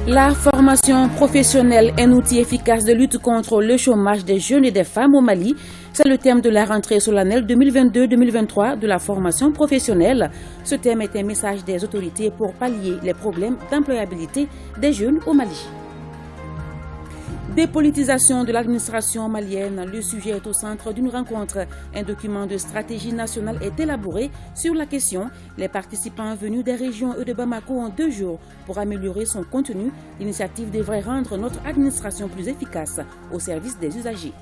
La formation professionnelle, un outil efficace de lutte contre le chômage des jeunes et des femmes au Mali, c'est le thème de la rentrée solennelle 2022-2023 de la formation professionnelle. Ce thème est un message des autorités pour pallier les problèmes d'employabilité des jeunes au Mali. Dépolitisation de l'administration malienne, le sujet est au centre d'une rencontre. Un document de stratégie nationale est élaboré sur la question. Les participants venus des régions et de Bamako ont 2 jours pour améliorer son contenu. L'initiative devrait rendre notre administration plus efficace au service des usagers.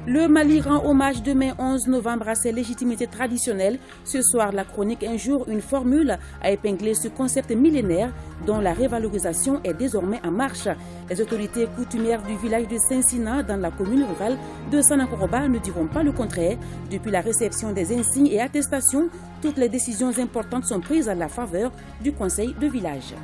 Le Mali rend hommage demain 11 novembre à ses légitimités traditionnelles. Ce soir, la chronique Un jour, une formule a épinglé ce concept millénaire dont la révalorisation est désormais en marche. Les autorités coutumières du village de Saint-Sina dans la commune rurale de Sanakoroba ne diront pas le contraire. Depuis la réception des insignes et attestations, toutes les décisions importantes sont prises à la faveur du conseil de village.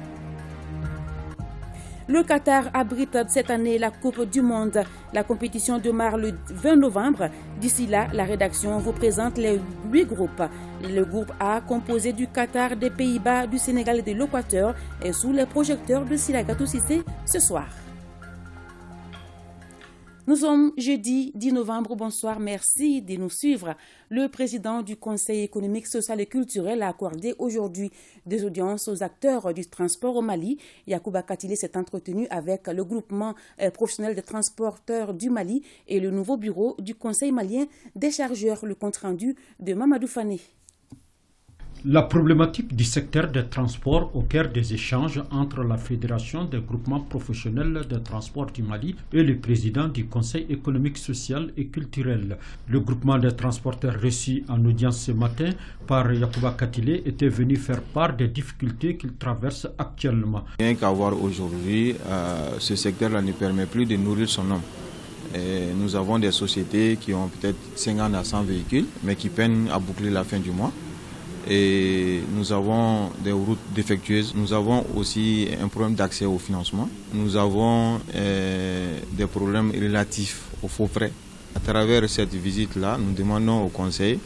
Le Qatar abrite cette année la Coupe du Monde. La compétition démarre le 20 novembre. D'ici là, la rédaction vous présente les 8 groupes. Le groupe A, composé du Qatar, des Pays-Bas, du Sénégal et de l'Équateur, est sous les projecteurs de Silagatou Cissé ce soir. Nous sommes jeudi 10 novembre. Bonsoir, merci de nous suivre. Le président du Conseil économique, social et culturel a accordé aujourd'hui des audiences aux acteurs du transport au Mali. Yacouba Katile s'est entretenu avec le groupement professionnel des transporteurs du Mali et le nouveau bureau du Conseil malien des chargeurs. Le compte rendu de Mamadou Fane. La problématique du secteur des transports au cœur des échanges entre la Fédération des groupements professionnels de transport du Mali et le président du Conseil économique, social et culturel. Le groupement des transporteurs reçu en audience ce matin par Yacouba Katile était venu faire part des difficultés qu'il traverse actuellement. Rien qu'à voir aujourd'hui, ce secteur-là ne permet plus de nourrir son homme. Et nous avons des sociétés qui ont peut-être 50 à 100 véhicules, mais qui peinent à boucler la fin du mois. Et nous avons des routes défectueuses. Nous avons aussi un problème d'accès au financement. Nous avons des problèmes relatifs aux faux frais. À travers cette visite-là, nous demandons au Conseil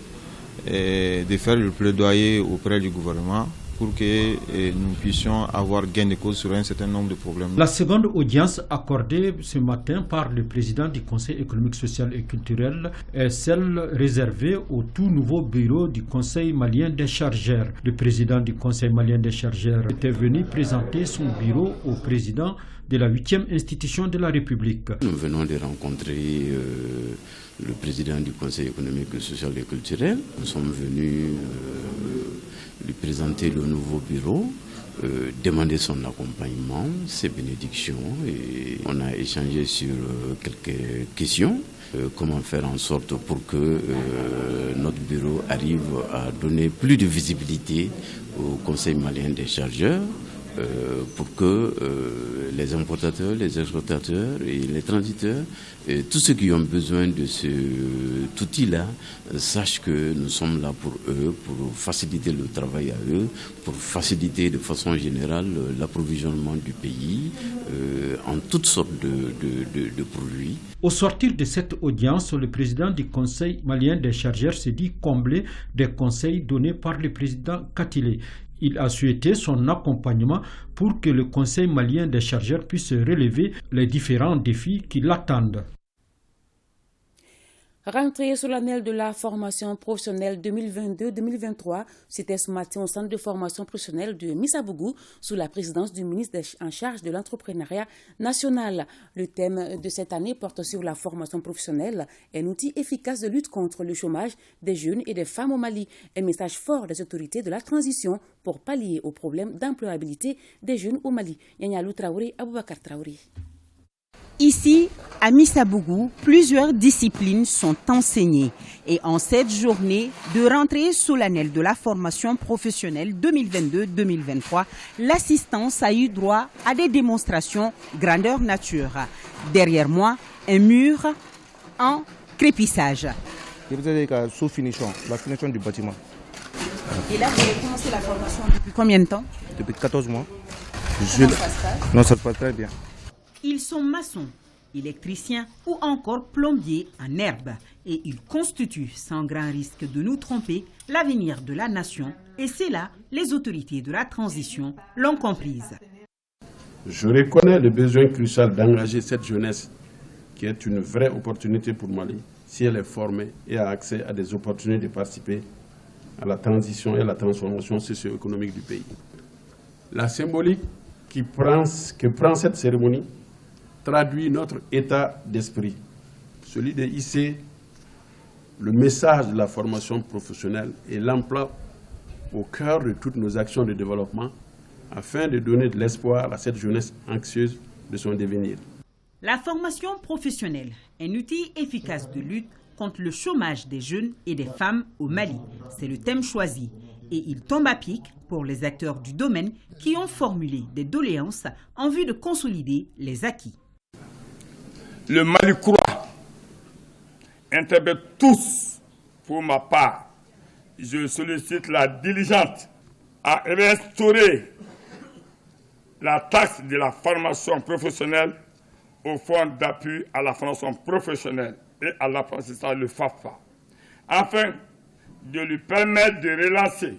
de faire le plaidoyer auprès du gouvernement pour que nous puissions avoir gain de cause sur un certain nombre de problèmes. La seconde audience accordée ce matin par le président du Conseil économique, social et culturel est celle réservée au tout nouveau bureau du Conseil malien des chargeurs. Le président du Conseil malien des chargeurs était venu présenter son bureau au président de la 8e institution de la République. Nous venons de rencontrer le président du Conseil économique, social et culturel. Nous sommes venus lui présenter le nouveau bureau, demander son accompagnement, ses bénédictions, et on a échangé sur quelques questions. Comment faire en sorte pour que notre bureau arrive à donner plus de visibilité au Conseil malien des chargeurs, pour que les importateurs, les exportateurs et les transiteurs, tous ceux qui ont besoin de cet outil-là, sachent que nous sommes là pour eux, pour faciliter le travail à eux, pour faciliter de façon générale l'approvisionnement du pays en toutes sortes de produits. Au sortir de cette audience, le président du Conseil malien des chargeurs s'est dit comblé des conseils donnés par le président Katile. Il a souhaité son accompagnement pour que le Conseil malien des chargeurs puisse relever les différents défis qui l'attendent. Rentrée solennelle de la formation professionnelle 2022-2023, c'était ce matin au centre de formation professionnelle de Missabougou sous la présidence du ministre en charge de l'entrepreneuriat national. Le thème de cette année porte sur la formation professionnelle, un outil efficace de lutte contre le chômage des jeunes et des femmes au Mali. Un message fort des autorités de la transition pour pallier aux problèmes d'employabilité des jeunes au Mali. Yanyalou Traoré, Aboubakar Traoré. Ici, à Missabougou, plusieurs disciplines sont enseignées. Et en cette journée de rentrée solennelle de la formation professionnelle 2022-2023, l'assistance a eu droit à des démonstrations grandeur nature. Derrière moi, un mur en crépissage. Je vous ai dit que sous-finition, la finition du bâtiment. Et là, vous avez commencé la formation depuis combien de temps? Depuis 14 mois. Comment ça se passe? Non, ça se passe très bien. Ils sont maçons, électricien ou encore plombier en herbe. Et il constitue, sans grand risque de nous tromper, l'avenir de la nation. Et c'est là, les autorités de la transition l'ont comprise. Je reconnais le besoin crucial d'engager cette jeunesse qui est une vraie opportunité pour Mali, si elle est formée et a accès à des opportunités de participer à la transition et à la transformation socio-économique du pays. La symbolique que prend cette cérémonie traduit notre état d'esprit, celui de hisser le message de la formation professionnelle et l'emploi au cœur de toutes nos actions de développement afin de donner de l'espoir à cette jeunesse anxieuse de son devenir. La formation professionnelle est un outil efficace de lutte contre le chômage des jeunes et des femmes au Mali. C'est le thème choisi et il tombe à pic pour les acteurs du domaine qui ont formulé des doléances en vue de consolider les acquis. Le Mali croit, interprète tous, pour ma part, je sollicite la diligente à restaurer la taxe de la formation professionnelle au Fonds d'appui à la formation professionnelle et à l'apprentissage, le FAFA, afin de lui permettre de relancer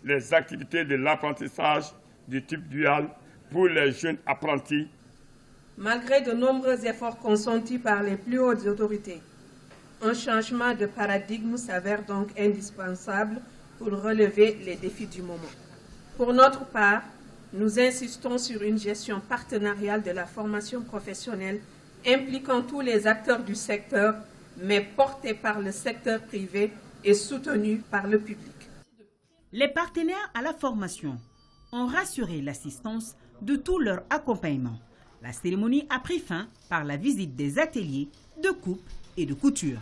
les activités de l'apprentissage du type dual pour les jeunes apprentis. Malgré de nombreux efforts consentis par les plus hautes autorités, un changement de paradigme s'avère donc indispensable pour relever les défis du moment. Pour notre part, nous insistons sur une gestion partenariale de la formation professionnelle impliquant tous les acteurs du secteur, mais portée par le secteur privé et soutenue par le public. Les partenaires à la formation ont rassuré l'assistance de tout leur accompagnement. La cérémonie a pris fin par la visite des ateliers de coupe et de couture.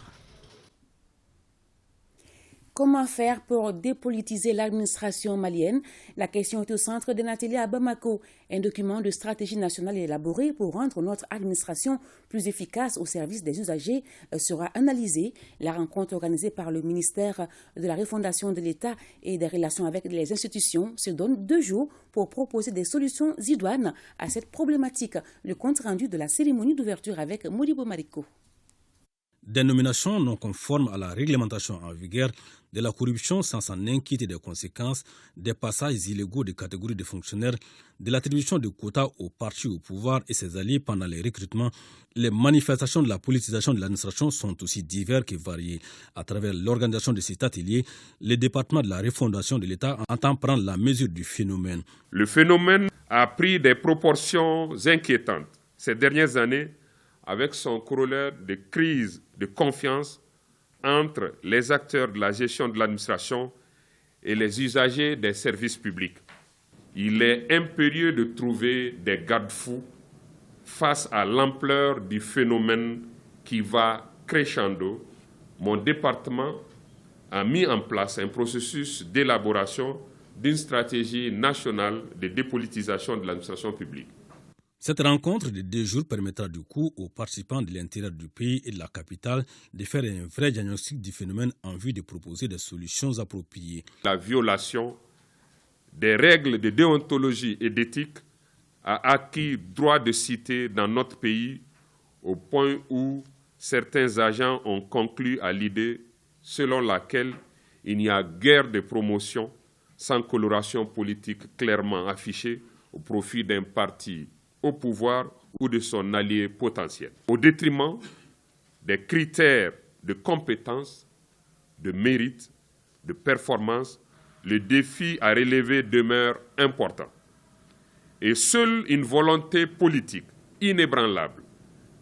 Comment faire pour dépolitiser l'administration malienne? La question est au centre d'un atelier à Bamako. Un document de stratégie nationale élaboré pour rendre notre administration plus efficace au service des usagers sera analysé. La rencontre organisée par le ministère de la refondation de l'État et des relations avec les institutions se donne 2 jours pour proposer des solutions idoines à cette problématique. Le compte rendu de la cérémonie d'ouverture avec Modibo Mariko. Des nominations non conformes à la réglementation en vigueur, de la corruption sans s'en inquiéter des conséquences, des passages illégaux de catégories de fonctionnaires, de l'attribution de quotas aux partis au pouvoir et ses alliés pendant les recrutements, les manifestations de la politisation de l'administration sont aussi divers que variées. À travers l'organisation de cet atelier, le département de la refondation de l'État entend prendre la mesure du phénomène. Le phénomène a pris des proportions inquiétantes ces dernières années, avec son corollaire de crise de confiance entre les acteurs de la gestion de l'administration et les usagers des services publics. Il est impérieux de trouver des garde-fous face à l'ampleur du phénomène qui va crescendo. Mon département a mis en place un processus d'élaboration d'une stratégie nationale de dépolitisation de l'administration publique. Cette rencontre de 2 jours permettra du coup aux participants de l'intérieur du pays et de la capitale de faire un vrai diagnostic du phénomène en vue de proposer des solutions appropriées. La violation des règles de déontologie et d'éthique a acquis droit de cité dans notre pays au point où certains agents ont conclu à l'idée selon laquelle il n'y a guère de promotion sans coloration politique clairement affichée au profit d'un parti au pouvoir ou de son allié potentiel, au détriment des critères de compétence, de mérite, de performance. Le défi à relever demeure important. Et seule une volonté politique inébranlable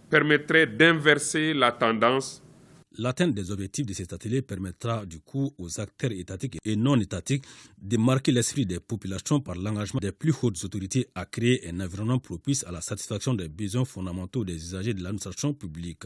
permettrait d'inverser la tendance. L'atteinte des objectifs de cet atelier permettra du coup aux acteurs étatiques et non étatiques de marquer l'esprit des populations par l'engagement des plus hautes autorités à créer un environnement propice à la satisfaction des besoins fondamentaux des usagers de l'administration publique.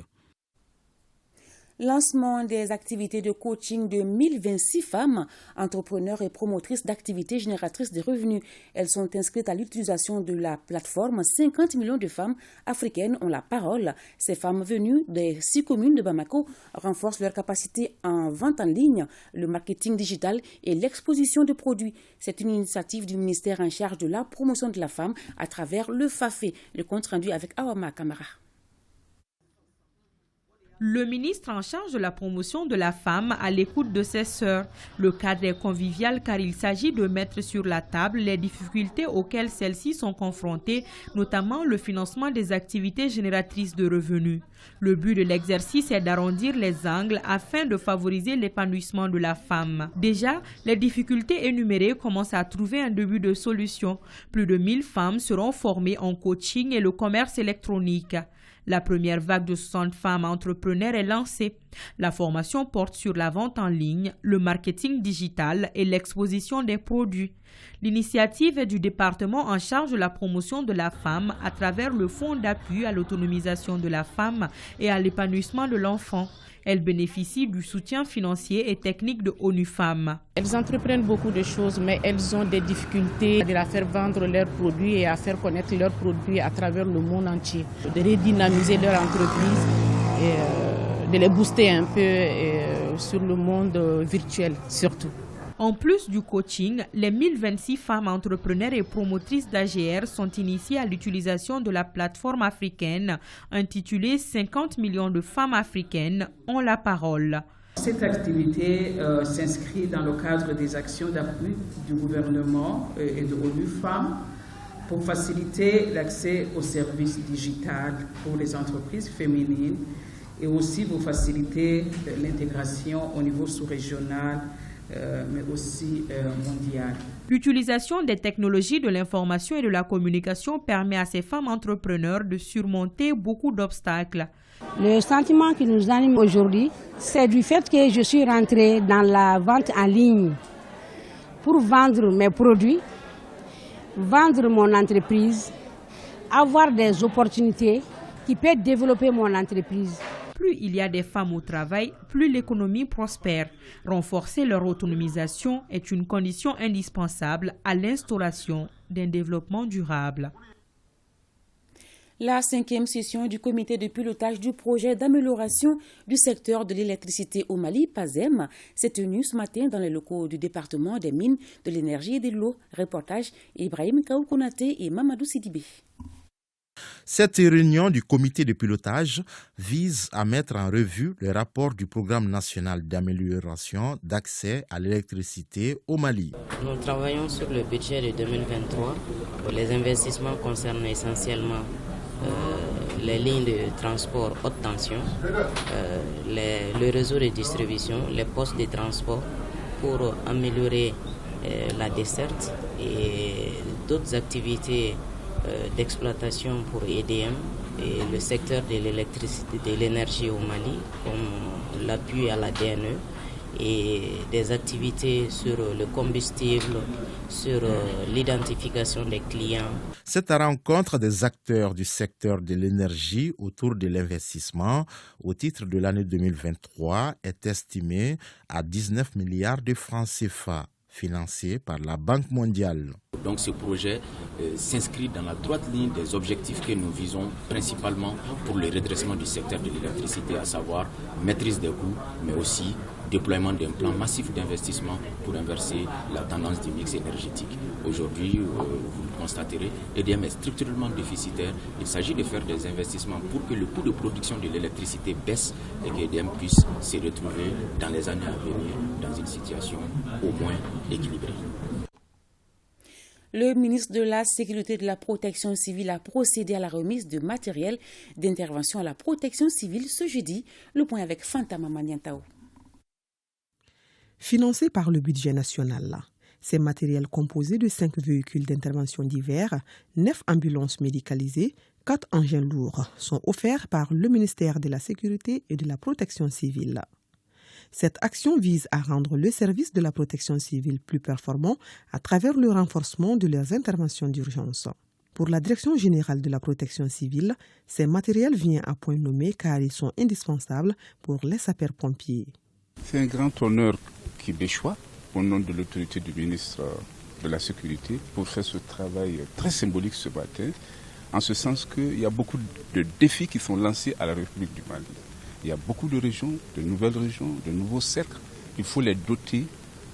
Lancement des activités de coaching de 1026 femmes, entrepreneurs et promotrices d'activités génératrices de revenus. Elles sont inscrites à l'utilisation de la plateforme. 50 millions de femmes africaines ont la parole. Ces femmes venues des 6 communes de Bamako renforcent leur capacité en vente en ligne, le marketing digital et l'exposition de produits. C'est une initiative du ministère en charge de la promotion de la femme à travers le FAFE. Le compte rendu avec Awama Kamara. Le ministre en charge de la promotion de la femme à l'écoute de ses sœurs. Le cadre est convivial car il s'agit de mettre sur la table les difficultés auxquelles celles-ci sont confrontées, notamment le financement des activités génératrices de revenus. Le but de l'exercice est d'arrondir les angles afin de favoriser l'épanouissement de la femme. Déjà, les difficultés énumérées commencent à trouver un début de solution. Plus de 1000 femmes seront formées en coaching et le commerce électronique. La première vague de 60 femmes entrepreneurs est lancée. La formation porte sur la vente en ligne, le marketing digital et l'exposition des produits. L'initiative est du département en charge de la promotion de la femme à travers le Fonds d'appui à l'autonomisation de la femme et à l'épanouissement de l'enfant. Elles bénéficient du soutien financier et technique de ONU Femmes. Elles entreprennent beaucoup de choses, mais elles ont des difficultés à faire vendre leurs produits et à faire connaître leurs produits à travers le monde entier. De redynamiser leur entreprise et de les booster un peu sur le monde virtuel surtout. En plus du coaching, les 1026 femmes entrepreneurs et promotrices d'AGR sont initiées à l'utilisation de la plateforme africaine intitulée « 50 millions de femmes africaines ont la parole ». Cette activité s'inscrit dans le cadre des actions d'appui du gouvernement et de ONU Femmes pour faciliter l'accès aux services digitaux pour les entreprises féminines et aussi pour faciliter l'intégration au niveau sous-régional mais aussi mondiale. L'utilisation des technologies de l'information et de la communication permet à ces femmes entrepreneurs de surmonter beaucoup d'obstacles. Le sentiment qui nous anime aujourd'hui, c'est du fait que je suis rentrée dans la vente en ligne pour vendre mes produits, vendre mon entreprise, avoir des opportunités qui peuvent développer mon entreprise. Plus il y a des femmes au travail, plus l'économie prospère. Renforcer leur autonomisation est une condition indispensable à l'instauration d'un développement durable. La 5e session du comité de pilotage du projet d'amélioration du secteur de l'électricité au Mali, PASEM, s'est tenue ce matin dans les locaux du département des mines, de l'énergie et de l'eau. Reportage Ibrahim Kaoukonaté et Mamadou Sidibé. Cette réunion du comité de pilotage vise à mettre en revue le rapport du programme national d'amélioration d'accès à l'électricité au Mali. Nous travaillons sur le budget de 2023. Les investissements concernent essentiellement les lignes de transport haute tension, le réseau de distribution, les postes de transport pour améliorer la desserte et d'autres activités d'exploitation pour EDM et le secteur de l'électricité, de l'énergie au Mali, comme l'appui à la DNE et des activités sur le combustible, sur l'identification des clients. Cette rencontre des acteurs du secteur de l'énergie autour de l'investissement au titre de l'année 2023 est estimée à 19 milliards de francs CFA. Financé par la Banque mondiale. Donc ce projet s'inscrit dans la droite ligne des objectifs que nous visons principalement pour le redressement du secteur de l'électricité, à savoir maîtrise des coûts, mais aussi déploiement d'un plan massif d'investissement pour inverser la tendance du mix énergétique. Aujourd'hui, vous le constaterez, EDM est structurellement déficitaire. Il s'agit de faire des investissements pour que le coût de production de l'électricité baisse et que EDM puisse se retrouver dans les années à venir dans une situation au moins équilibrée. Le ministre de la Sécurité et de la Protection civile a procédé à la remise de matériel d'intervention à la protection civile ce jeudi. Le point avec Fanta Mamaniantao. Financé par le budget national, ces matériels composés de 5 véhicules d'intervention divers, 9 ambulances médicalisées, 4 engins lourds sont offerts par le ministère de la Sécurité et de la Protection civile. Cette action vise à rendre le service de la protection civile plus performant à travers le renforcement de leurs interventions d'urgence. Pour la Direction générale de la protection civile, ces matériels viennent à point nommé car ils sont indispensables pour les sapeurs-pompiers. C'est un grand honneur qui m'échoit au nom de l'autorité du ministre de la Sécurité pour faire ce travail très symbolique ce matin, en ce sens qu'il y a beaucoup de défis qui sont lancés à la République du Mali. Il y a beaucoup de régions, de nouvelles régions, de nouveaux cercles. Il faut les doter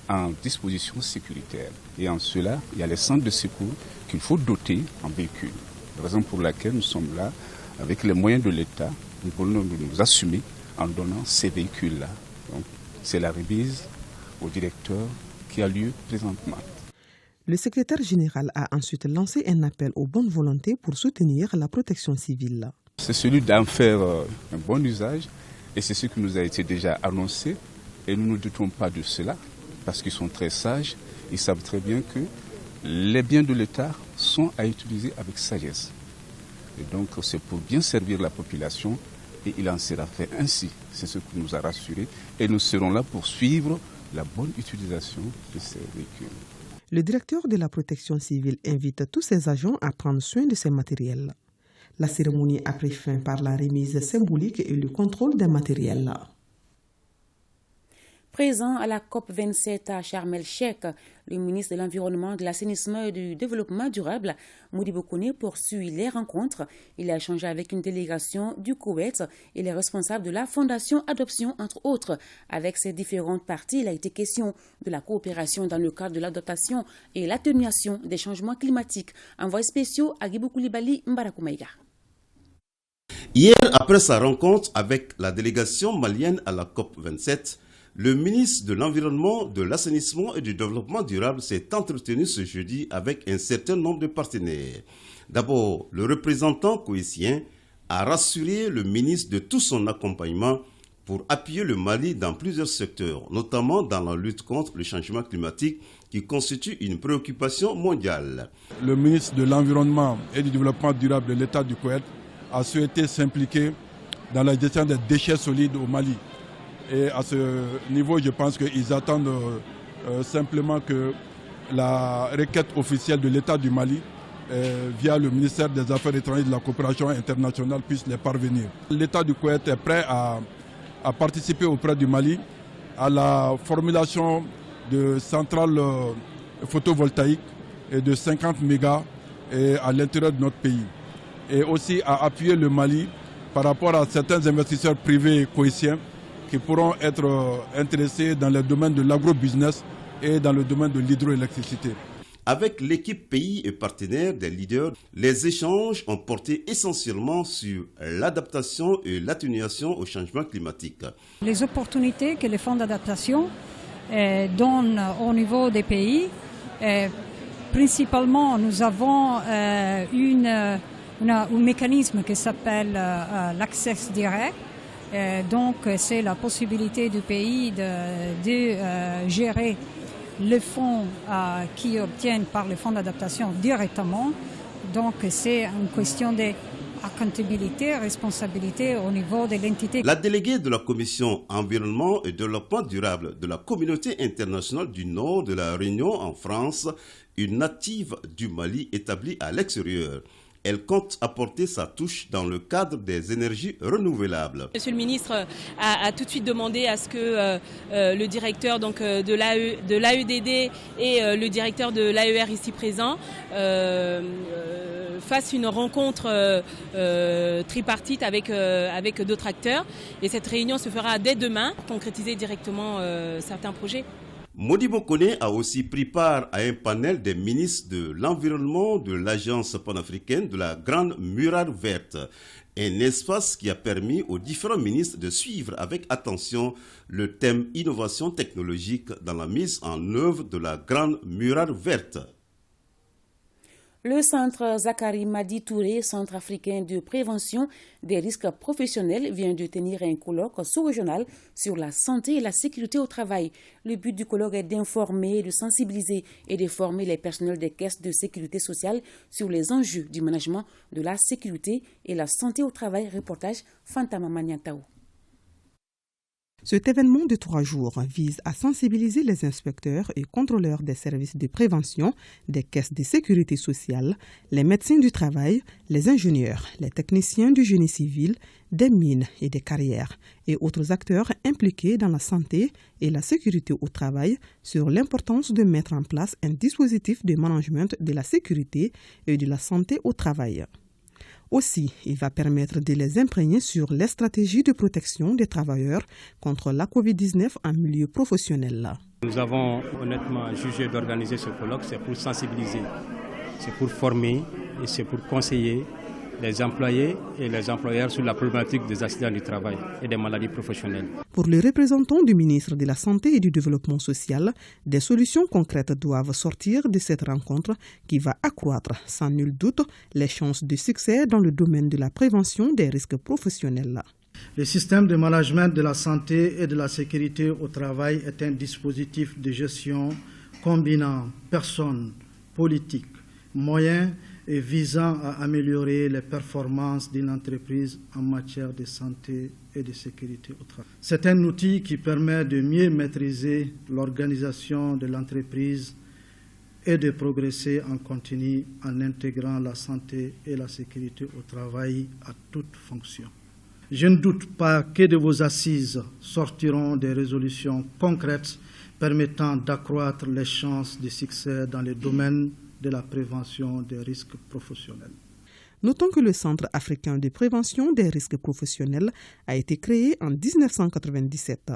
en dispositions sécuritaires. Et en cela, il y a les centres de secours qu'il faut doter en véhicules. Raison pour laquelle nous sommes là, avec les moyens de l'État, nous voulons nous assumer en donnant ces véhicules-là. Donc, c'est la remise au directeur qui a lieu présentement. Le secrétaire général a ensuite lancé un appel aux bonnes volontés pour soutenir la protection civile. C'est celui d'en faire un bon usage et c'est ce qui nous a été déjà annoncé et nous ne doutons pas de cela parce qu'ils sont très sages, ils savent très bien que les biens de l'État sont à utiliser avec sagesse. Et donc c'est pour bien servir la population et il en sera fait ainsi. C'est ce qui nous a rassurés et nous serons là pour suivre la bonne utilisation de ces véhicules. Le directeur de la protection civile invite tous ses agents à prendre soin de ces matériels. La cérémonie a pris fin par la remise symbolique et le contrôle des matériels. Présent à la COP27 à Sharm el-Sheikh, le ministre de l'Environnement, de l'Assainissement et du Développement durable, Modibo Kone, poursuit les rencontres. Il a échangé avec une délégation du Koweït et les responsables de la Fondation Adoption, entre autres. Avec ces différentes parties, il a été question de la coopération dans le cadre de l'adaptation et l'atténuation des changements climatiques. Envoyé spéciaux à Guibou Koulibaly Mbarakoumaiga. Hier, après sa rencontre avec la délégation malienne à la COP27, le ministre de l'Environnement, de l'Assainissement et du Développement durable s'est entretenu ce jeudi avec un certain nombre de partenaires. D'abord, le représentant koweïtien a rassuré le ministre de tout son accompagnement pour appuyer le Mali dans plusieurs secteurs, notamment dans la lutte contre le changement climatique qui constitue une préoccupation mondiale. Le ministre de l'Environnement et du Développement durable de l'État du Koweït a souhaité s'impliquer dans la gestion des déchets solides au Mali. Et à ce niveau, je pense qu'ils attendent simplement que la requête officielle de l'État du Mali, via le ministère des Affaires étrangères et de la coopération internationale, puisse les parvenir. L'État du Koweït est prêt à participer auprès du Mali à la formulation de centrales photovoltaïques et de 50 mégas à l'intérieur de notre pays. Et aussi à appuyer le Mali par rapport à certains investisseurs privés koweïtiens qui pourront être intéressés dans le domaine de l'agrobusiness et dans le domaine de l'hydroélectricité. Avec l'équipe pays et partenaires des leaders, les échanges ont porté essentiellement sur l'adaptation et l'atténuation au changement climatique. Les opportunités que les fonds d'adaptation donnent au niveau des pays, principalement nous avons un mécanisme qui s'appelle l'accès direct. Donc c'est la possibilité du pays de gérer les fonds qui obtiennent par les fonds d'adaptation directement. Donc c'est une question d'accountabilité, responsabilité au niveau de l'entité. La déléguée de la Commission Environnement et Développement durable de la Communauté internationale du Nord de la Réunion en France, une native du Mali établie à l'extérieur. Elle compte apporter sa touche dans le cadre des énergies renouvelables. Monsieur le ministre a tout de suite demandé à ce que le directeur de l'AEDD et le directeur de l'AER ici présent fassent une rencontre tripartite avec d'autres acteurs. Et cette réunion se fera dès demain pour concrétiser directement certains projets. Modibo Kone a aussi pris part à un panel des ministres de l'Environnement de l'Agence panafricaine de la Grande Muraille Verte, un espace qui a permis aux différents ministres de suivre avec attention le thème innovation technologique dans la mise en œuvre de la Grande Muraille Verte. Le centre Zakari Madi Touré, centre africain de prévention des risques professionnels, vient de tenir un colloque sous-régional sur la santé et la sécurité au travail. Le but du colloque est d'informer, de sensibiliser et de former les personnels des caisses de sécurité sociale sur les enjeux du management de la sécurité et la santé au travail. Reportage Fantama Maniantao. Cet événement de 3 jours vise à sensibiliser les inspecteurs et contrôleurs des services de prévention, des caisses de sécurité sociale, les médecins du travail, les ingénieurs, les techniciens du génie civil, des mines et des carrières et autres acteurs impliqués dans la santé et la sécurité au travail sur l'importance de mettre en place un dispositif de management de la sécurité et de la santé au travail. Aussi, il va permettre de les imprégner sur les stratégies de protection des travailleurs contre la COVID-19 en milieu professionnel. Nous avons honnêtement jugé d'organiser ce colloque, c'est pour sensibiliser, c'est pour former et c'est pour conseiller les employés et les employeurs sur la problématique des accidents du travail et des maladies professionnelles. Pour les représentants du ministre de la Santé et du Développement social, des solutions concrètes doivent sortir de cette rencontre qui va accroître sans nul doute les chances de succès dans le domaine de la prévention des risques professionnels. Le système de management de la santé et de la sécurité au travail est un dispositif de gestion combinant personnes, politiques, moyens et visant à améliorer les performances d'une entreprise en matière de santé et de sécurité au travail. C'est un outil qui permet de mieux maîtriser l'organisation de l'entreprise et de progresser en continu en intégrant la santé et la sécurité au travail à toute fonction. Je ne doute pas que de vos assises sortiront des résolutions concrètes permettant d'accroître les chances de succès dans le domaine de la prévention des risques professionnels. Notons que le Centre africain de prévention des risques professionnels a été créé en 1997.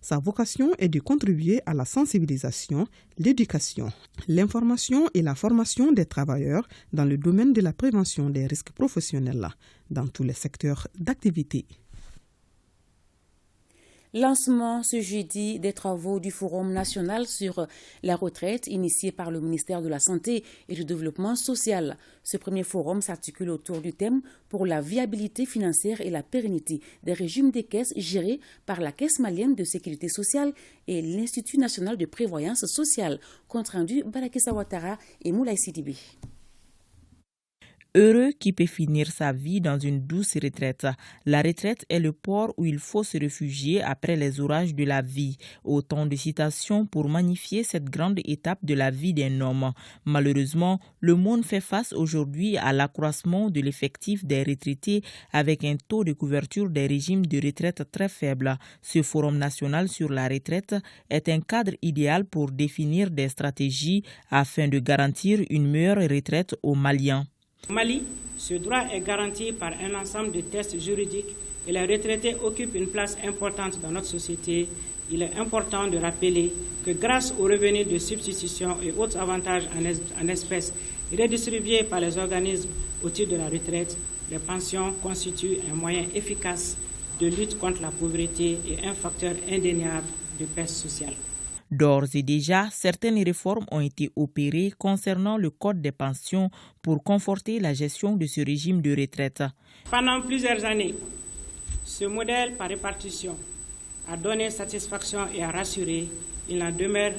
Sa vocation est de contribuer à la sensibilisation, l'éducation, l'information et la formation des travailleurs dans le domaine de la prévention des risques professionnels dans tous les secteurs d'activité. Lancement ce jeudi des travaux du Forum national sur la retraite initié par le ministère de la Santé et du Développement social. Ce premier forum s'articule autour du thème pour la viabilité financière et la pérennité des régimes des caisses gérés par la Caisse malienne de sécurité sociale et l'Institut national de prévoyance sociale. Compte rendu Balakissa Ouattara et Moulay Sidibé. Heureux qui peut finir sa vie dans une douce retraite. La retraite est le port où il faut se réfugier après les orages de la vie. Autant de citations pour magnifier cette grande étape de la vie d'un homme. Malheureusement, le monde fait face aujourd'hui à l'accroissement de l'effectif des retraités avec un taux de couverture des régimes de retraite très faible. Ce Forum national sur la retraite est un cadre idéal pour définir des stratégies afin de garantir une meilleure retraite aux Maliens. Au Mali, ce droit est garanti par un ensemble de tests juridiques et les retraités occupent une place importante dans notre société. Il est important de rappeler que grâce aux revenus de substitution et autres avantages en espèces redistribués par les organismes au titre de la retraite, les pensions constituent un moyen efficace de lutte contre la pauvreté et un facteur indéniable de paix sociale. D'ores et déjà, certaines réformes ont été opérées concernant le code des pensions pour conforter la gestion de ce régime de retraite. Pendant plusieurs années, ce modèle par répartition a donné satisfaction et a rassuré. Il n'en demeure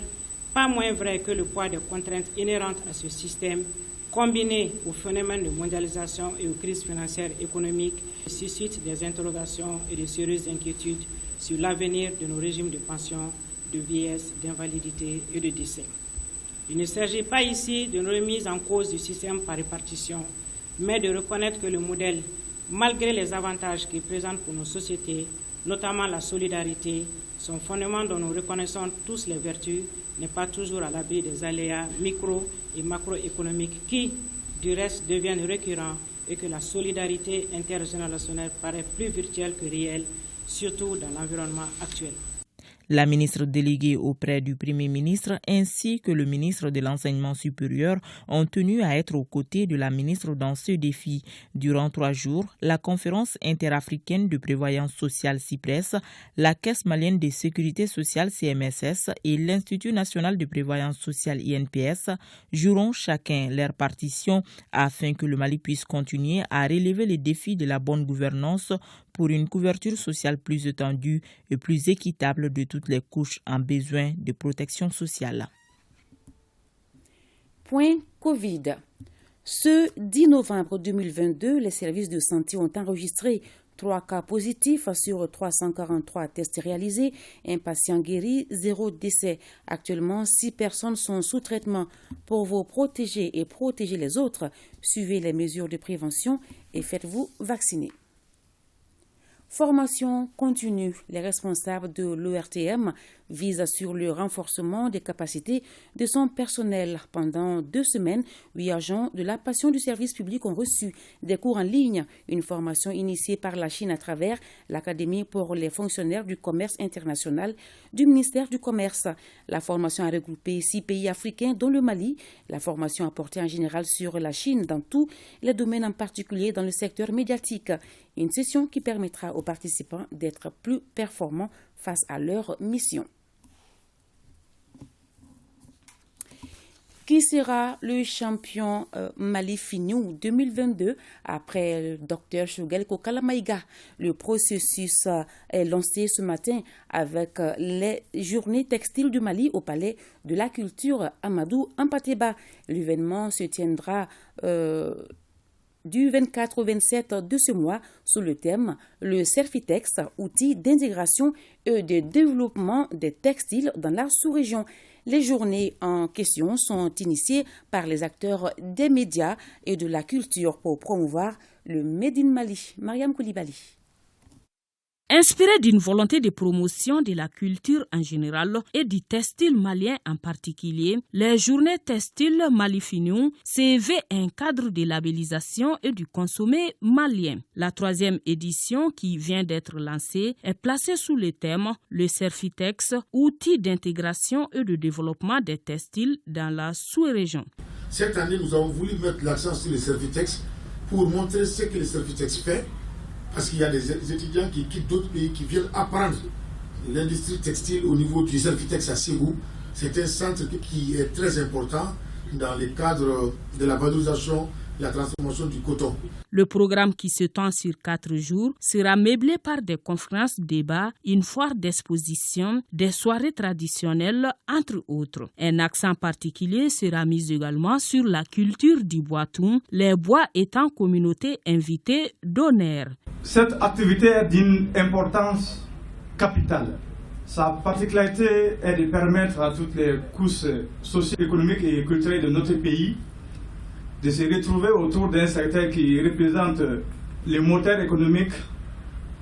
pas moins vrai que le poids des contraintes inhérentes à ce système, combiné au phénomène de mondialisation et aux crises financières et économiques, suscite des interrogations et de sérieuses inquiétudes sur l'avenir de nos régimes de pension, de vieillesse, d'invalidité et de décès. Il ne s'agit pas ici d'une remise en cause du système par répartition, mais de reconnaître que le modèle, malgré les avantages qu'il présente pour nos sociétés, notamment la solidarité, son fondement dont nous reconnaissons tous les vertus, n'est pas toujours à l'abri des aléas micro- et macroéconomiques qui, du reste, deviennent récurrents et que la solidarité intergénérationnelle paraît plus virtuelle que réelle, surtout dans l'environnement actuel. La ministre déléguée auprès du Premier ministre ainsi que le ministre de l'Enseignement supérieur ont tenu à être aux côtés de la ministre dans ce défi. Durant 3 jours, la conférence interafricaine de prévoyance sociale CIPRES, la Caisse malienne de sécurité sociale CMSS et l'Institut national de prévoyance sociale INPS joueront chacun leur partition afin que le Mali puisse continuer à relever les défis de la bonne gouvernance pour une couverture sociale plus étendue et plus équitable de toutes les couches en besoin de protection sociale. Point Covid. Ce 10 novembre 2022, les services de santé ont enregistré 3 cas positifs sur 343 tests réalisés, un patient guéri, 0 décès. Actuellement, 6 personnes sont sous traitement. Pour vous protéger et protéger les autres, suivez les mesures de prévention et faites-vous vacciner. Formation continue. Les responsables de l'ORTM visent sur le renforcement des capacités de son personnel. Pendant 2 semaines, 8 agents de la passion du service public ont reçu des cours en ligne, une formation initiée par la Chine à travers l'Académie pour les fonctionnaires du commerce international du ministère du Commerce. La formation a regroupé 6 pays africains, dont le Mali. La formation a porté en général sur la Chine dans tous les domaines, en particulier dans le secteur médiatique. Une session qui permettra aux participants d'être plus performants face à leur mission. Qui sera le champion Mali Finiou 2022 après le Dr Choguel Kokalamaïga? Le processus est lancé ce matin avec les journées textiles du Mali au Palais de la Culture Amadou Ampateba. L'événement se tiendra du 24 au 27 de ce mois sous le thème « Le Servitex, outil d'intégration et de développement des textiles dans la sous-région ». Les journées en question sont initiées par les acteurs des médias et de la culture pour promouvoir le Made in Mali. Mariam Koulibaly. Inspiré d'une volonté de promotion de la culture en général et du textile malien en particulier, les journées textiles Mali Finiou s'éveillent un cadre de labellisation et du consommé malien. La 3e édition qui vient d'être lancée est placée sous le thème « Le Servitex, outil d'intégration et de développement des textiles dans la sous-région ». Cette année, nous avons voulu mettre l'accent sur le Servitex pour montrer ce que le Servitex fait. Parce qu'il y a des étudiants qui quittent d'autres pays, qui viennent apprendre l'industrie textile au niveau du Servitex à Ségou. C'est un centre qui est très important dans le cadre de la valorisation et la transformation du coton. Le programme qui s'étend sur 4 jours sera meublé par des conférences, débats, une foire d'exposition, des soirées traditionnelles, entre autres. Un accent particulier sera mis également sur la culture du boitou, les bois étant communauté invitée d'honneur. Cette activité est d'une importance capitale. Sa particularité est de permettre à toutes les couches socio-économiques et culturelles de notre pays de se retrouver autour d'un secteur qui représente le moteur économique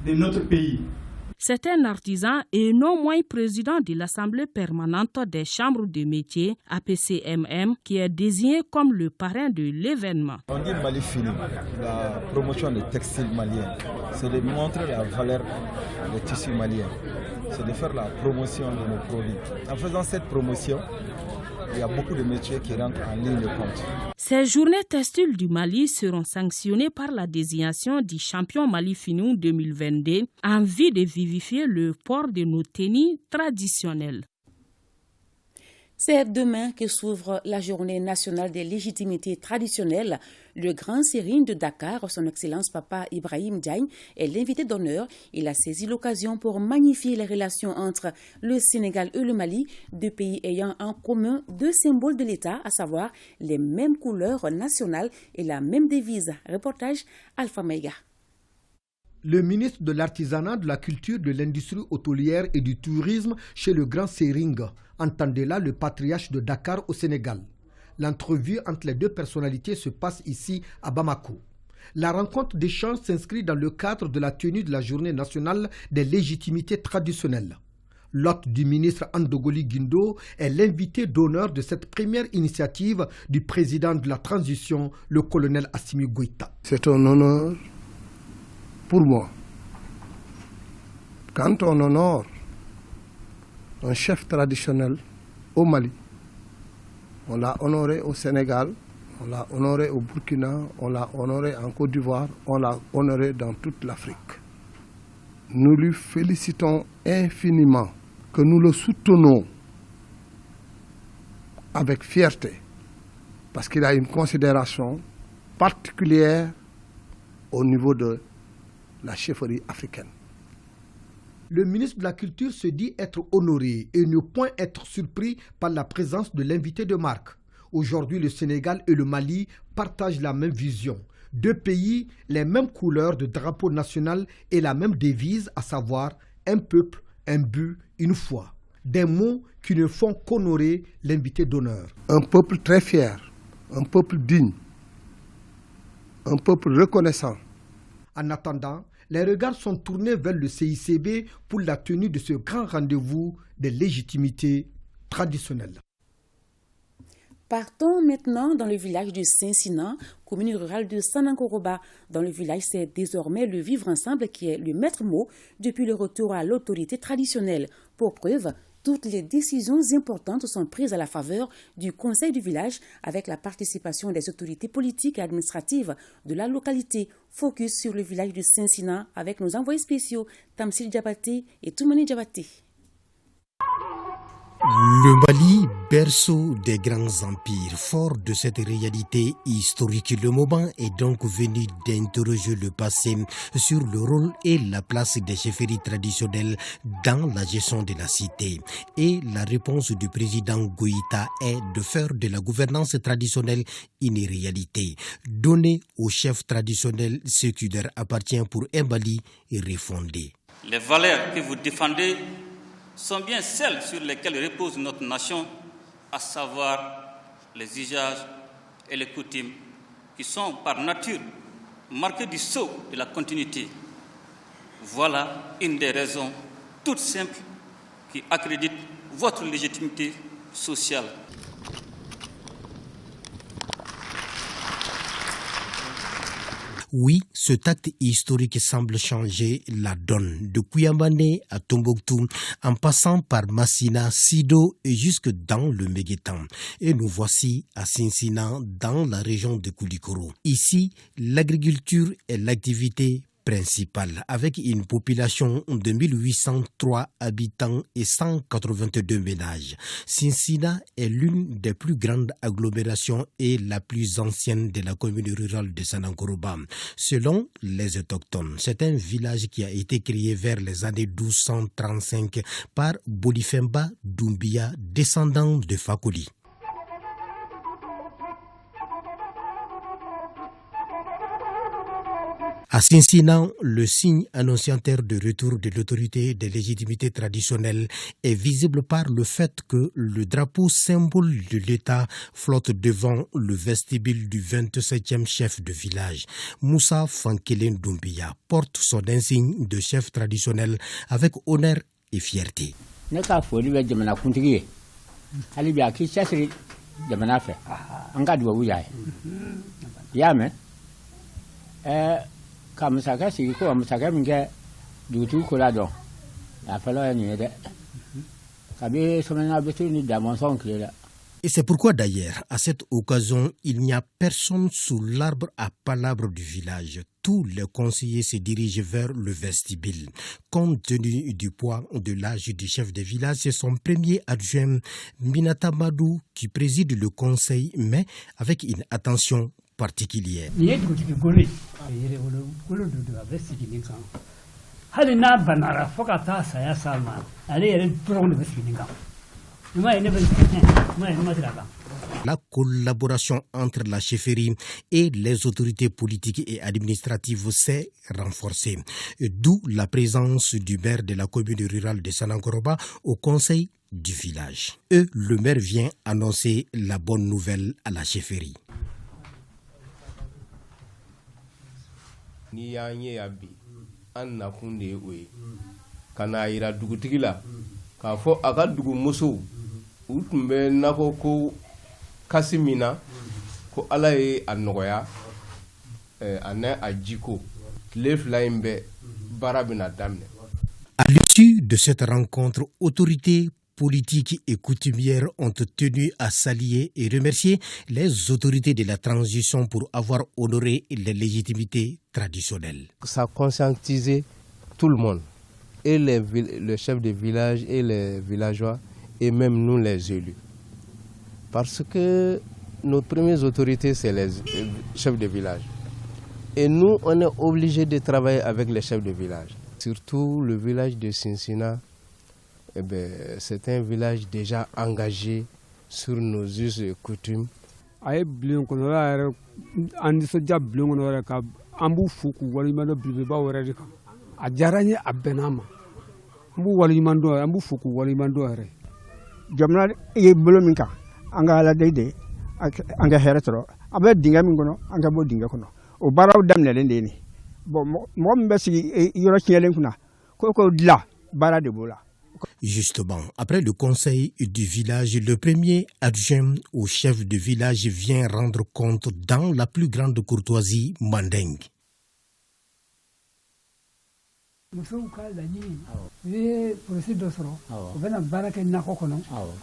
de notre pays. C'est un artisan et non moins président de l'Assemblée permanente des chambres de métiers, APCMM, qui est désigné comme le parrain de l'événement. On dit Mali Finiou, la promotion des textiles maliens, c'est de montrer la valeur des tissus maliens, c'est de faire la promotion de nos produits. En faisant cette promotion, il y a beaucoup de métiers qui rentrent en ligne de compte. Ces journées textiles du Mali seront sanctionnées par la désignation du champion Mali Finiou 2022 en vue de vivifier le port de nos tenues traditionnelles. C'est demain que s'ouvre la journée nationale des légitimités traditionnelles. Le grand sérine de Dakar, son Excellence Papa Ibrahim Diagne, est l'invité d'honneur. Il a saisi l'occasion pour magnifier les relations entre le Sénégal et le Mali, 2 pays ayant en commun 2 symboles de l'État, à savoir les mêmes couleurs nationales et la même devise. Reportage Alpha Maïga. Le ministre de l'Artisanat, de la Culture, de l'Industrie hôtelière et du Tourisme chez le Grand Sering entendait là le patriarche de Dakar au Sénégal. L'entrevue entre les 2 personnalités se passe ici à Bamako. La rencontre d'échange s'inscrit dans le cadre de la tenue de la Journée nationale des légitimités traditionnelles. L'hôte du ministre Andogoli Guindo est l'invité d'honneur de cette première initiative du président de la transition, le colonel Assimi Goïta. C'est un honneur pour moi. Quand on honore un chef traditionnel au Mali, on l'a honoré au Sénégal, on l'a honoré au Burkina, on l'a honoré en Côte d'Ivoire, on l'a honoré dans toute l'Afrique. Nous lui félicitons infiniment, que nous le soutenons avec fierté, parce qu'il a une considération particulière au niveau de la chefferie africaine. Le ministre de la Culture se dit être honoré et ne point être surpris par la présence de l'invité de marque. Aujourd'hui, le Sénégal et le Mali partagent la même vision. 2 pays, les mêmes couleurs de drapeau national et la même devise, à savoir un peuple, un but, une foi. Des mots qui ne font qu'honorer l'invité d'honneur. Un peuple très fier, un peuple digne, un peuple reconnaissant. En attendant, Les regards sont tournés vers le CICB pour la tenue de ce grand rendez-vous des légitimités traditionnelles. Partons maintenant dans le village de Saint-Sinan, commune rurale de Sanankoroba. Dans le village, c'est désormais le vivre ensemble qui est le maître mot depuis le retour à l'autorité traditionnelle. Pour preuve, toutes les décisions importantes sont prises à la faveur du conseil du village avec la participation des autorités politiques et administratives de la localité. Focus sur le village de Saint-Sinan avec nos envoyés spéciaux Tamsil Diabaté et Toumani Diabaté. Le Mali, berceau des grands empires, fort de cette réalité historique, le moment est donc venu d'interroger le passé sur le rôle et la place des chefferies traditionnelles dans la gestion de la cité. Et la réponse du président Goïta est de faire de la gouvernance traditionnelle une réalité, donner aux chefs traditionnels ce qui leur appartient pour un Mali refondé. Les valeurs que vous défendez sont bien celles sur lesquelles repose notre nation, à savoir les usages et les coutumes qui sont par nature marqués du sceau de la continuité. Voilà une des raisons toutes simples qui accréditent votre légitimité sociale. Oui, ce acte historique semble changer la donne, de Kouyambane à Tombouctou, en passant par Massina, Sido et jusque dans le Méguétan. Et nous voici à Saint-Sinan, dans la région de Koulikoro. Ici, l'agriculture est l'activité principale, avec une population de 1803 habitants et 182 ménages. Saint-Sinan est l'une des plus grandes agglomérations et la plus ancienne de la commune rurale de Sanankoroba. Selon les autochtones, c'est un village qui a été créé vers les années 1235 par Bolifemba Doumbia, descendant de Fakoli. À Saint-Sinan, le signe annonciateur de retour de l'autorité des légitimités traditionnelles est visible par le fait que le drapeau symbole de l'État flotte devant le vestibule du 27e chef de village. Moussa Fankelen Doumbia porte son insigne de chef traditionnel avec honneur et fierté. Et c'est pourquoi d'ailleurs, à cette occasion, il n'y a personne sous l'arbre à palabres du village. Tous les conseillers se dirigent vers le vestibule. Compte tenu du poids de l'âge du chef de village, c'est son premier adjoint, Minata Madou, qui préside le conseil, mais avec une attention particulière. La collaboration entre la chefferie et les autorités politiques et administratives s'est renforcée, d'où la présence du maire de la commune rurale de Sanankoroba au conseil du village. Et le maire vient annoncer la bonne nouvelle à la chefferie. Ni ya nye ya bi an na kun de we kana ira dugutigi la ka fo aka dugu muso u tun bɛ nakɔ ko kasi min na ko ala ye a nɔgɔya ani a jiko tile fila in bɛɛ baara bɛna daminɛ. À l'issue de cette rencontre, autorités politiques et coutumières ont tenu à saluer et remercier les autorités de la transition pour avoir honoré les légitimités traditionnelles. Ça a conscientisé tout le monde, et le chef de village et les villageois, et même nous les élus. Parce que nos premières autorités, c'est les chefs de village. Et nous, on est obligés de travailler avec les chefs de village. Surtout le village de Saint-Sinan. Eh ben, c'est un village déjà engagé sur nos us et coutumes. Jamna e bolo min kan an ka ala de an ka hɛrɛ sɔrɔ a bɛ dingɛ min kɔnɔ an ka bɔ dingɛ kɔnɔ o baaraw daminɛlen de ye nin Justement, après le conseil du village, le premier adjoint au chef de village vient rendre compte dans la plus grande courtoisie mandingue.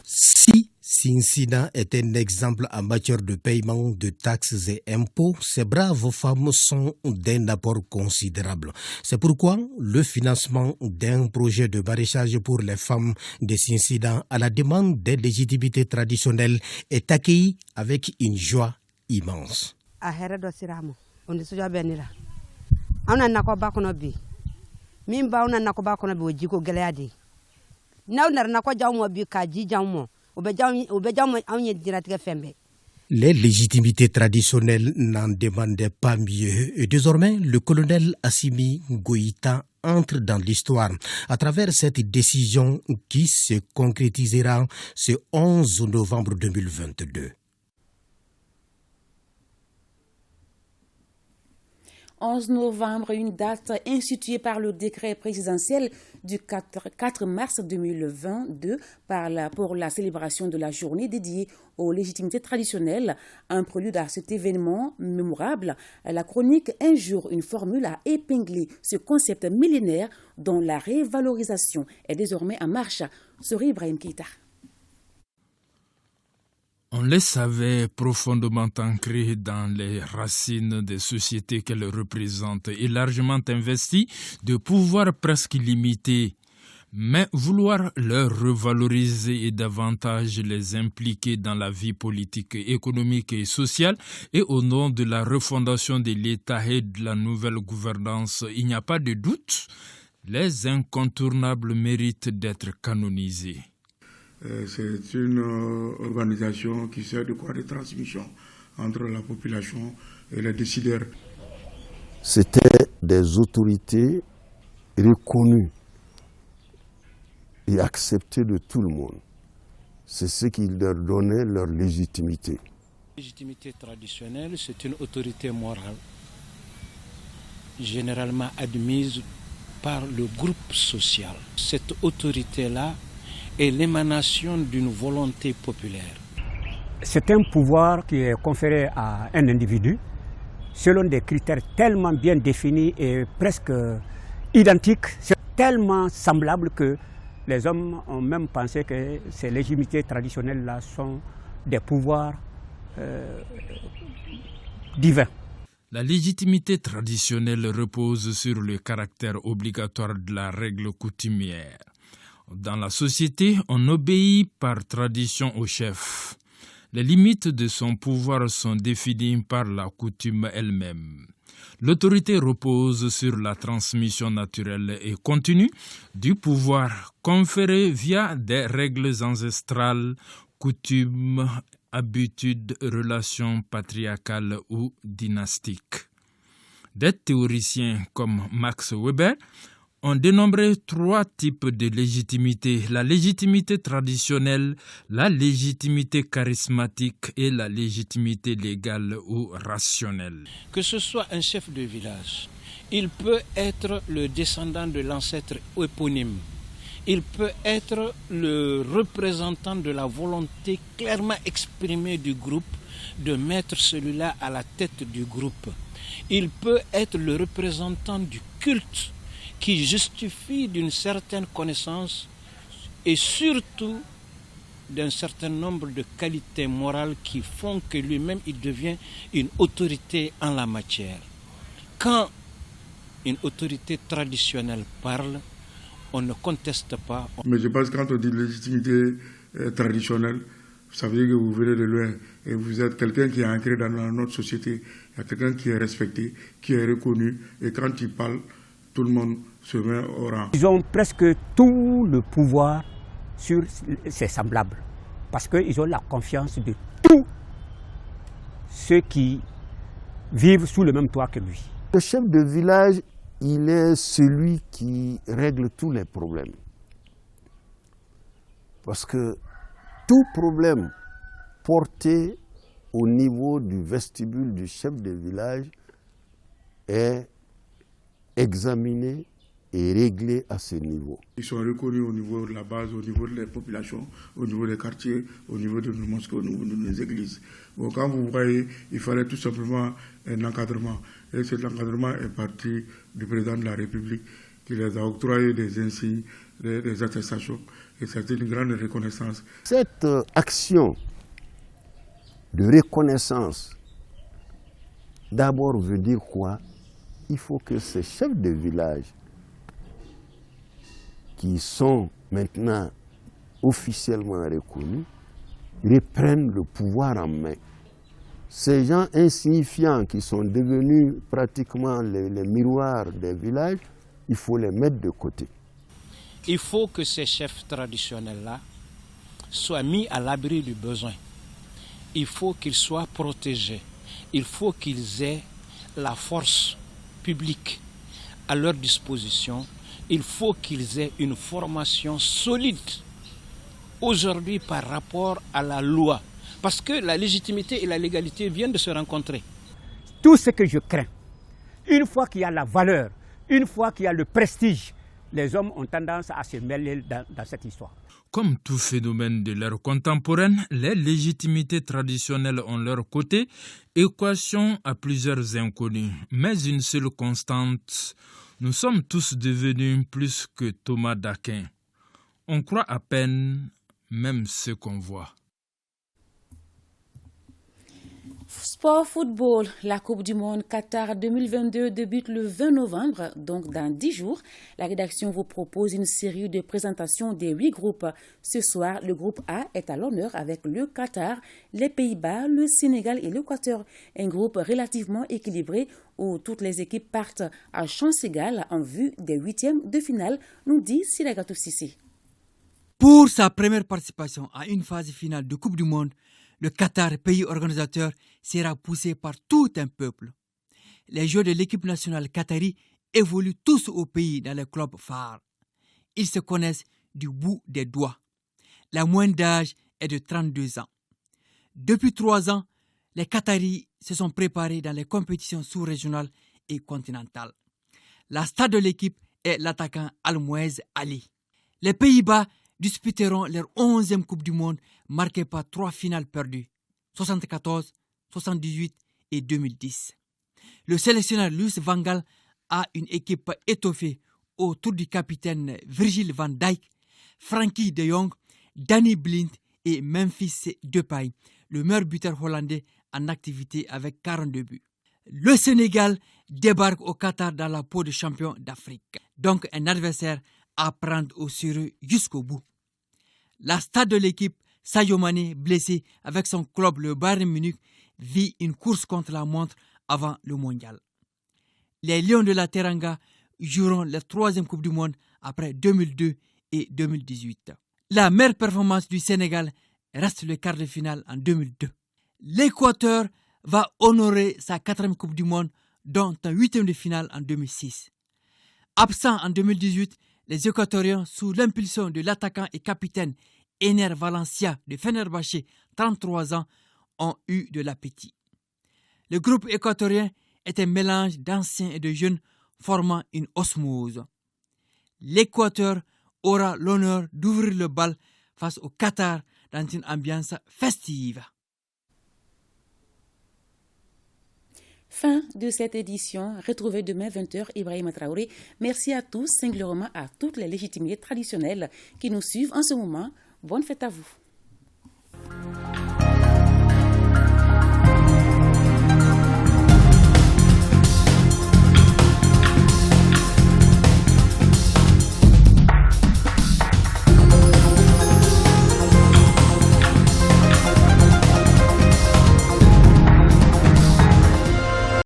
Si Sinsina est un exemple en matière de paiement de taxes et impôts, ces braves femmes sont d'un apport considérable. C'est pourquoi le financement d'un projet de maraîchage pour les femmes de Sinsina à la demande des légitimités traditionnelles est accueilli avec une joie immense. Les légitimités traditionnelles n'en demandaient pas mieux. Et désormais, le colonel Assimi Goïta entre dans l'histoire à travers cette décision qui se concrétisera ce 11 novembre 2022. 11 novembre, une date instituée par le décret présidentiel du 4 mars 2022 pour la célébration de la journée dédiée aux légitimités traditionnelles. Un prélude à cet événement mémorable, la chronique Un jour, une formule a épinglé ce concept millénaire dont la révalorisation est désormais en marche. Sori Ibrahim Keita. On les savait profondément ancrés dans les racines des sociétés qu'elles représentent et largement investies de pouvoirs presque illimités. Mais vouloir leur revaloriser et davantage les impliquer dans la vie politique, économique et sociale et au nom de la refondation de l'État et de la nouvelle gouvernance, il n'y a pas de doute, les incontournables méritent d'être canonisés. C'est une organisation qui sert de quoi de transmission entre la population et les décideurs. C'était des autorités reconnues et acceptées de tout le monde. C'est ce qui leur donnait leur légitimité. La légitimité traditionnelle, c'est une autorité morale, généralement admise par le groupe social. Cette autorité-là est l'émanation d'une volonté populaire. C'est un pouvoir qui est conféré à un individu selon des critères tellement bien définis et presque identiques. C'est tellement semblable que les hommes ont même pensé que ces légitimités traditionnelles-là sont des pouvoirs divins. La légitimité traditionnelle repose sur le caractère obligatoire de la règle coutumière. Dans la société, on obéit par tradition au chef. Les limites de son pouvoir sont définies par la coutume elle-même. L'autorité repose sur la transmission naturelle et continue du pouvoir conféré via des règles ancestrales, coutumes, habitudes, relations patriarcales ou dynastiques. Des théoriciens comme Max Weber ont dénombré 3 types de légitimité: la légitimité traditionnelle, la légitimité charismatique et la légitimité légale ou rationnelle. Que ce soit un chef de village, il peut être le descendant de l'ancêtre éponyme. Il peut être le représentant de la volonté clairement exprimée du groupe de mettre celui-là à la tête du groupe. Il peut être le représentant du culte qui justifie d'une certaine connaissance et surtout d'un certain nombre de qualités morales qui font que lui-même il devient une autorité en la matière. Quand une autorité traditionnelle parle, on ne conteste pas. Mais je pense que quand on dit légitimité traditionnelle, ça veut dire que vous venez de loin et vous êtes quelqu'un qui est ancré dans notre société. Il y a quelqu'un qui est respecté, qui est reconnu, et quand il parle, tout le monde se met au rang. Ils ont presque tout le pouvoir sur ses semblables, parce qu'ils ont la confiance de tous ceux qui vivent sous le même toit que lui. Le chef de village, il est celui qui règle tous les problèmes. Parce que tout problème porté au niveau du vestibule du chef de village est examinés et réglés à ce niveau. Ils sont reconnus au niveau de la base, au niveau des populations, au niveau des quartiers, au niveau de nos mosquées, au niveau de nos églises. Bon, quand vous voyez, il fallait tout simplement un encadrement. Et cet encadrement est parti du président de la République qui les a octroyé des insignes, des attestations. Et c'est une grande reconnaissance. Cette action de reconnaissance, d'abord veut dire quoi? Il faut que ces chefs de village qui sont maintenant officiellement reconnus reprennent le pouvoir en main. Ces gens insignifiants qui sont devenus pratiquement les miroirs des villages, il faut les mettre de côté. Il faut que ces chefs traditionnels-là soient mis à l'abri du besoin. Il faut qu'ils soient protégés. Il faut qu'ils aient la force publique à leur disposition. Il faut qu'ils aient une formation solide aujourd'hui par rapport à la loi. Parce que la légitimité et la légalité viennent de se rencontrer. Tout ce que je crains, une fois qu'il y a la valeur, une fois qu'il y a le prestige, les hommes ont tendance à se mêler dans cette histoire. Comme tout phénomène de l'ère contemporaine, les légitimités traditionnelles ont leur côté, équation à plusieurs inconnus. Mais une seule constante, nous sommes tous devenus plus que Thomas d'Aquin. On croit à peine même ce qu'on voit. Sport football, la Coupe du Monde Qatar 2022 débute le 20 novembre, donc dans 10 jours. La rédaction vous propose une série de présentations des 8 groupes. Ce soir, le groupe A est à l'honneur avec le Qatar, les Pays-Bas, le Sénégal et l'Équateur. Un groupe relativement équilibré où toutes les équipes partent à chance égale en vue des 8e de finale, nous dit Silagatou Sissi. Pour sa première participation à une phase finale de Coupe du Monde, le Qatar, pays organisateur, sera poussé par tout un peuple. Les joueurs de l'équipe nationale qatari évoluent tous au pays dans les clubs phares. Ils se connaissent du bout des doigts. La moyenne d'âge est de 32 ans. Depuis 3 ans, les Qataris se sont préparés dans les compétitions sous-régionales et continentales. La star de l'équipe est l'attaquant Al-Mouez Ali. Les Pays-Bas disputeront leur 11e Coupe du Monde marquée par 3 finales perdues, 74, 78 et 2010. Le sélectionneur Louis van Gaal a une équipe étoffée autour du capitaine Virgil van Dijk, Frankie de Jong, Danny Blind et Memphis Depay, le meilleur buteur hollandais en activité avec 42 buts. Le Sénégal débarque au Qatar dans la peau de champion d'Afrique, donc un adversaire à prendre au sérieux jusqu'au bout. La star de l'équipe, Sadio Mané, blessé avec son club le Bayern Munich, vit une course contre la montre avant le mondial. Les Lions de la Teranga joueront leur 3e Coupe du Monde après 2002 et 2018. La meilleure performance du Sénégal reste le quart de finale en 2002. L'Équateur va honorer sa 4e Coupe du Monde, dont un 8e de finale en 2006. Absent en 2018, les Équatoriens, sous l'impulsion de l'attaquant et capitaine Ener Valencia de Fenerbahçe, 33 ans, ont eu de l'appétit. Le groupe équatorien est un mélange d'anciens et de jeunes formant une osmose. L'Équateur aura l'honneur d'ouvrir le bal face au Qatar dans une ambiance festive. Fin de cette édition. Retrouvez demain 20h Ibrahima Traoré. Merci à tous, singulièrement à toutes les légitimités traditionnelles qui nous suivent en ce moment. Bonne fête à vous.